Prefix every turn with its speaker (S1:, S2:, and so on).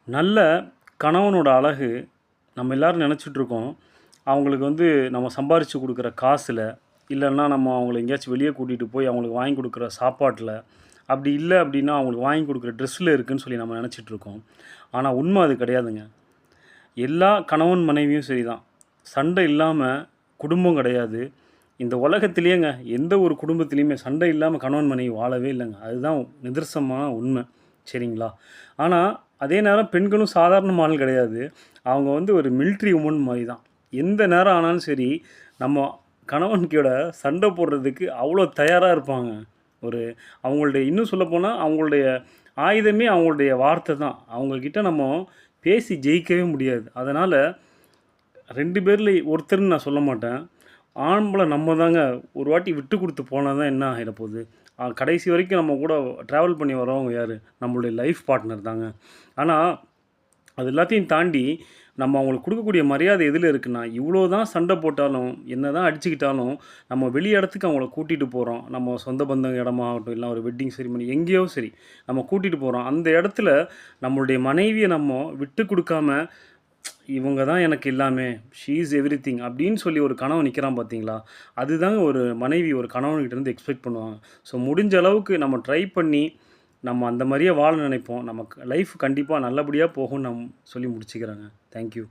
S1: நல்ல கணவனோட அழகு நம்ம எல்லாரும் நெனச்சிட்ருக்கோம். அவங்களுக்கு நம்ம சம்பாரிச்சு குடுக்குற காசுல, இல்லன்னா நம்ம அவங்கள எங்கேயாச்சும் வெளிய கூட்டிட்டு போய் அவங்களுக்கு வாங்கி குடுக்குற சாப்பாட்ல, அப்படி இல்ல அப்படின்னா அவங்களுக்கு வாங்கி குடுக்குற ட்ரெஸ்ல இருக்குன்னு சொல்லி நம்ம நெனச்சிட்ருக்கோம். ஆனா உண்ம அது கிடையாதுங்க. எல்லா கணவன் மனைவியும் சரிதான். சண்டை இல்லாம குடும்பம் கிடையாது. இந்த உலகத்திலேயேங்க எந்த ஒரு குடும்பத்திலயுமே சண்டை இல்லாம கணவன் மனைவி வாழவே இல்லங்க. அதுதான் நிதர்சனமான உண்ம. சரிங்களா? ஆனா, அதே நேரம் பெண்களும் சாதாரண ஆள் கிடையாது. அவங்க ஒரு மிலிட்ரி வுமன் மாரி தான். எந்த நேரம் ஆனாலும் சரி, நம்ம கணவன் கூட சண்டை போடுறதுக்கு அவ்வளோ தயாரா இருப்பாங்க. ஒரு அவங்களுடைய இன்னும் சொல்லப்போனா, அவங்களுடைய ஆயுதமே அவங்களுடைய வார்த்தை தான். அவங்க கிட்ட நம்ம பேசி ஜெயிக்கவே முடியாது. அதனால 2 பேர்ல ஒருத்தர்ன்னு நான் சொல்ல மாட்டேன். ஆம்பள நம்ம தாங்க ஒரு வாட்டி விட்டு குடுத்து போனா தான் என்ன ஆயிட போது? கடைசி வரைக்கும் நம்ம கூட ட்ராவல் பண்ணி வரவங்க யாரு? நம்மளுடைய லைஃப் பார்ட்னர் தாங்க. ஆனா, அது எல்லாத்தையும் தாண்டி நம்ம அவங்களுக்கு குடுக்கக்கூடிய மரியாதை எதுல இருக்குன்னா, இவ்வளோ தான் சண்டை போட்டாலும், என்னதான் அடிச்சுக்கிட்டாலும், நம்ம வெளி இடத்துக்கு அவங்கள கூட்டிட்டு போறோம். நம்ம சொந்த பந்தங்க இடமாகட்டும், இல்ல ஒரு வெட்டிங் செரிமனி எங்கேயோ சரி, நம்ம கூட்டிட்டு போறோம். அந்த இடத்துல நம்மளுடைய மனைவிய நம்ம விட்டு குடுக்காம இவங்க தான் எனக்கு எல்லாமே. ஷி இஸ் எவ்ரிதிங் அப்படின்னு சொல்லி ஒரு கணவன் நிக்கிறான் பார்த்தீங்களா? அதுதாங்க ஒரு மனைவி ஒரு கணவன்கிட்ட இருந்து எக்ஸ்பெக்ட் பண்ணுவாங்க. ஸோ முடிஞ்ச அளவுக்கு நம்ம ட்ரை பண்ணி, நம்ம அந்த மாரியே வாழ நினைப்போம். நமக்கு லைஃப் கண்டிப்பா நல்லபடியா போகும்னு சொல்லி முடிச்சுக்கிறேங்க. Thank you.